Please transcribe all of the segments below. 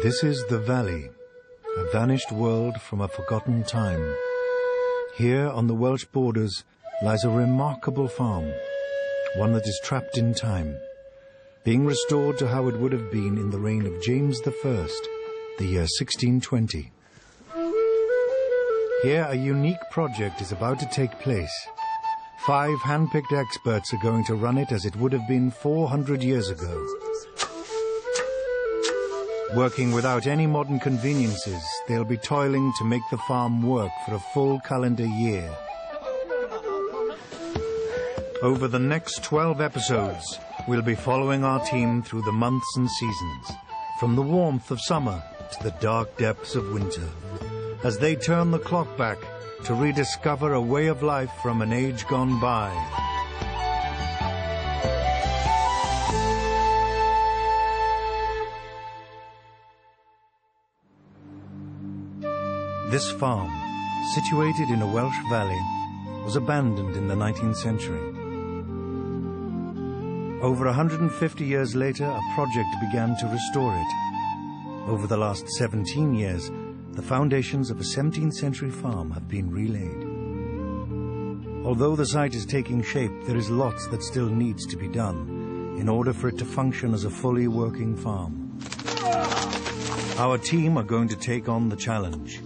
This is the valley, a vanished world from a forgotten time. Here on the Welsh borders lies a remarkable farm, one that is trapped in time, being restored to how it would have been in the reign of James I, the year 1620. Here a unique project is about to take place. 5 hand-picked experts are going to run it as it would have been 400 years ago. Working without any modern conveniences, they'll be toiling to make the farm work for a full calendar year. Over the next 12 episodes, we'll be following our team through the months and seasons, from the warmth of summer to the dark depths of winter, as they turn the clock back to rediscover a way of life from an age gone by. This farm, situated in a Welsh valley, was abandoned in the 19th century. Over 150 years later, a project began to restore it. Over the last 17 years, the foundations of a 17th century farm have been relaid. Although the site is taking shape, there is lots that still needs to be done in order for it to function as a fully working farm. Our team are going to take on the challenge.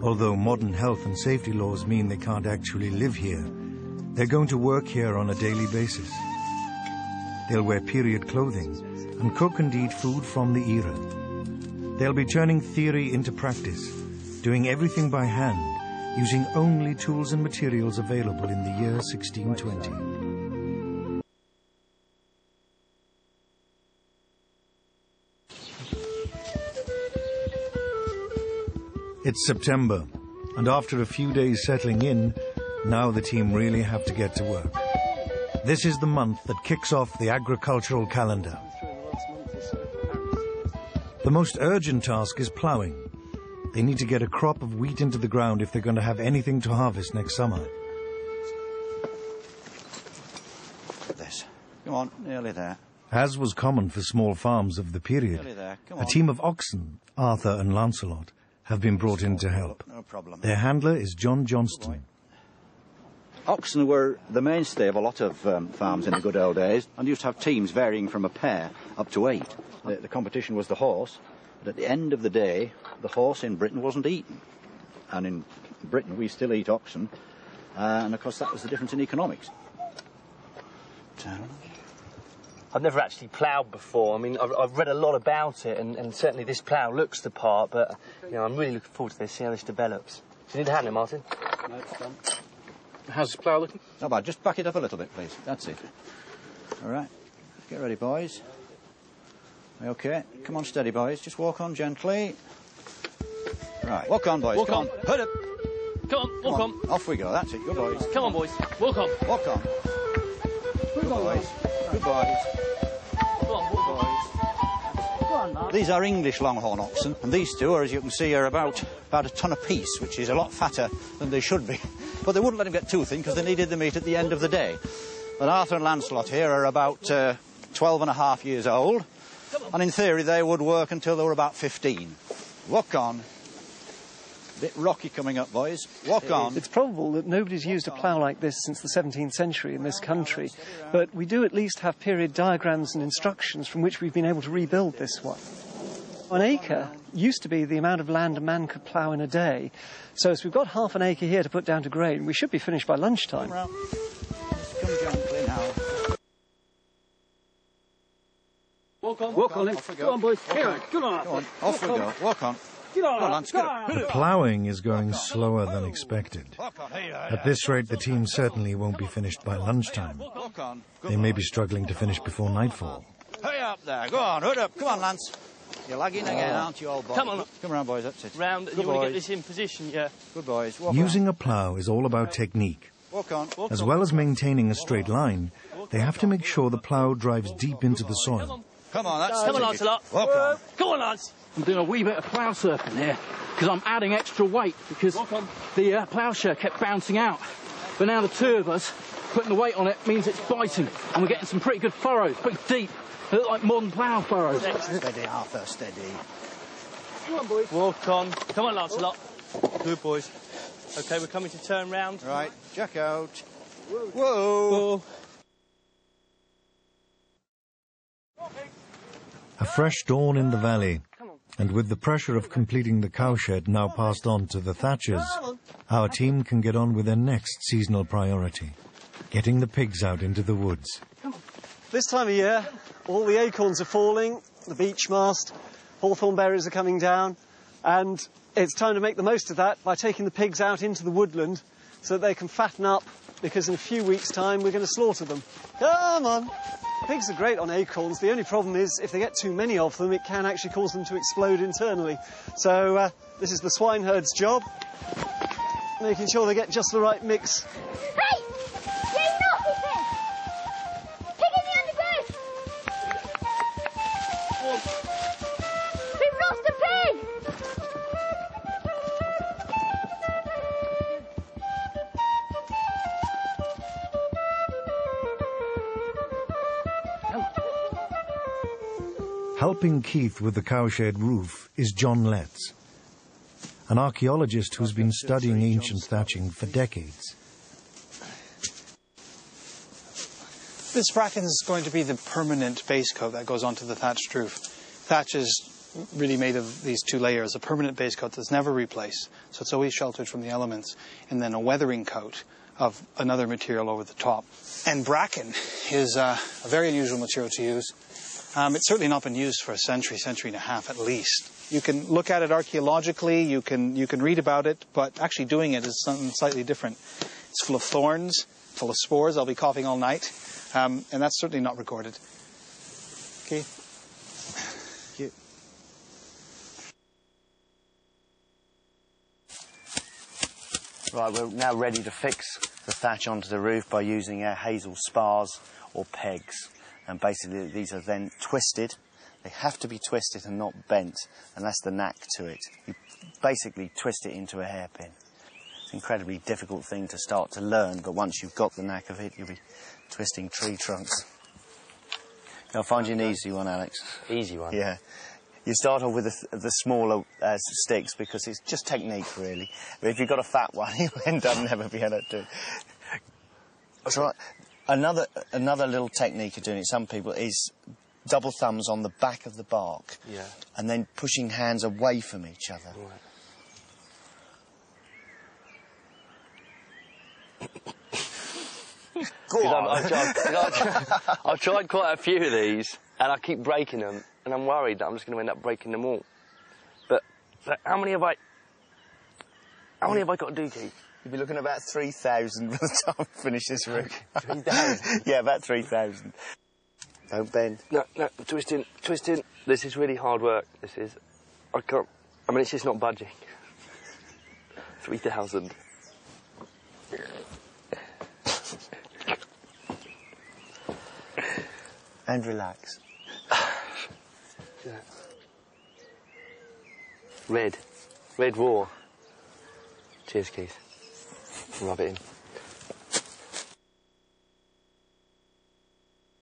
Although modern health and safety laws mean they can't actually live here, they're going to work here on a daily basis. They'll wear period clothing and cook and eat food from the era. They'll be turning theory into practice, doing everything by hand, using only tools and materials available in the year 1620. It's September, and after a few days settling in, now the team really have to get to work. This is the month that kicks off the agricultural calendar. The most urgent task is ploughing. They need to get a crop of wheat into the ground if they're going to have anything to harvest next summer. This. Come on, nearly there. As was common for small farms of the period, a team of oxen, Arthur and Lancelot, have been brought in to help. No problem. Their handler is John Johnston. Oxen were the mainstay of a lot of farms in the good old days, and used to have teams varying from a pair up to 8. The competition was the horse, but at the end of the day, the horse in Britain wasn't eaten. And in Britain, we still eat oxen, and of course that was the difference in economics. I've never actually ploughed before. I mean, I've read a lot about it, and certainly this plough looks the part, but, you know, I'm really looking forward to this, see how this develops. Do you need a hand there, Martin? No, it's done. How's this plough looking? Not bad. Just back it up a little bit, please. That's it. All right. Get ready, boys. OK. Come on, steady, boys. Just walk on gently. Right. Walk on, boys. Walk on. Hurry up. Come on, walk on. Off we go. That's it. Good boys. Come on, boys. Walk on. Walk on. Good boys. Good boys. Come on, walk on. Go on, Mark. These are English longhorn oxen, and these two, are, as you can see, are about a ton apiece, which is a lot fatter than they should be. But they wouldn't let them get too thin because they needed the meat at the end of the day. But Arthur and Lancelot here are about 12 and a half years old, and in theory they would work until they were about 15. Walk on. Bit rocky coming up, boys. Walk on. It's probable that nobody's used a plough like this since the 17th century in this country, but we do at least have period diagrams and instructions from which we've been able to rebuild this one. An acre used to be the amount of land a man could plough in a day, so as we've got half an acre here to put down to grain, we should be finished by lunchtime. Come round. Just come gently now. Walk on. Walk on. Come on, boys. Here, come on. Come on. Off we go. Walk on. Get on. Come on, Lance. Get up. The ploughing is going slower than expected. At this rate, the team certainly won't be finished by lunchtime. Walk on. They may be struggling to finish before nightfall. Hurry up there. Go on. Hurry up. Come on, Lance. You're lagging again, aren't you, old boy? Come on. Come round, boys. That's it. Round. Good You want to boys. get this in position, yeah. Good boys. Walk Using a plough is all about technique. Walk on. Walk As well as maintaining a straight line, they have to make sure the plough drives deep into the soil. Come on, that's Come on, it. Lancelot. Walk on. Come on, Lance. I'm doing a wee bit of plough surfing here because I'm adding extra weight because the ploughshare kept bouncing out. but now the two of us putting the weight on it means it's biting, and we're getting some pretty good furrows, pretty deep. They look like modern plough furrows. Steady, Arthur, steady. Come on, boys. Walk on. Come on, Lancelot. Good, boys. OK, we're coming to turn round. Right, jack out. Whoa. Whoa. A fresh dawn in the valley, and with the pressure of completing the cowshed now passed on to the Thatchers, our team can get on with their next seasonal priority, getting the pigs out into the woods. This time of year, all the acorns are falling, the beech mast, hawthorn berries are coming down, and it's time to make the most of that by taking the pigs out into the woodland so that they can fatten up, because in a few weeks' time we're going to slaughter them. Come on! Pigs are great on acorns. The only problem is if they get too many of them, it can actually cause them to explode internally. So this is the swineherd's job, making sure they get just the right mix. Hey! You naughty thing! Pig in the undergrowth! We've lost a pig! Helping Keith with the cowshed roof is John Letts, an archaeologist who's been studying ancient thatching for decades. This bracken is going to be the permanent base coat that goes onto the thatched roof. Thatch is really made of these two layers, a permanent base coat that's never replaced, so it's always sheltered from the elements, and then a weathering coat of another material over the top. And bracken is a very unusual material to use. It's certainly not been used for a century and a half at least. You can look at it archaeologically, you can read about it, but actually doing it is something slightly different. It's full of thorns, full of spores. I'll be coughing all night, and that's certainly not recorded. Okay. Thank you. Right, we're now ready to fix the thatch onto the roof by using our hazel spars or pegs. And basically these are then twisted. They have to be twisted and not bent, and that's the knack to it. You basically twist it into a hairpin. It's an incredibly difficult thing to start to learn, but once you've got the knack of it, you'll be twisting tree trunks. I'll find you an easy one, Alex. Easy one? Yeah. You start off with the smaller sticks because it's just technique, really. But if you've got a fat one, you'll end up never being able to do it. So, Another little technique of doing it, some people, is double thumbs on the back of the bark. Yeah. And then pushing hands away from each other. Right. Go on. I've tried quite a few of these, and I keep breaking them, and I'm worried that I'm just going to end up breaking them all. But how many have I got to do, Keith? You'll be looking at about 3,000 by the time we finish this roof. 3,000? Yeah, about 3,000. Don't bend. No, twisting. This is really hard work, this is. It's just not budging. 3,000. And relax. Red raw. Cheers, Keith. Rub it in.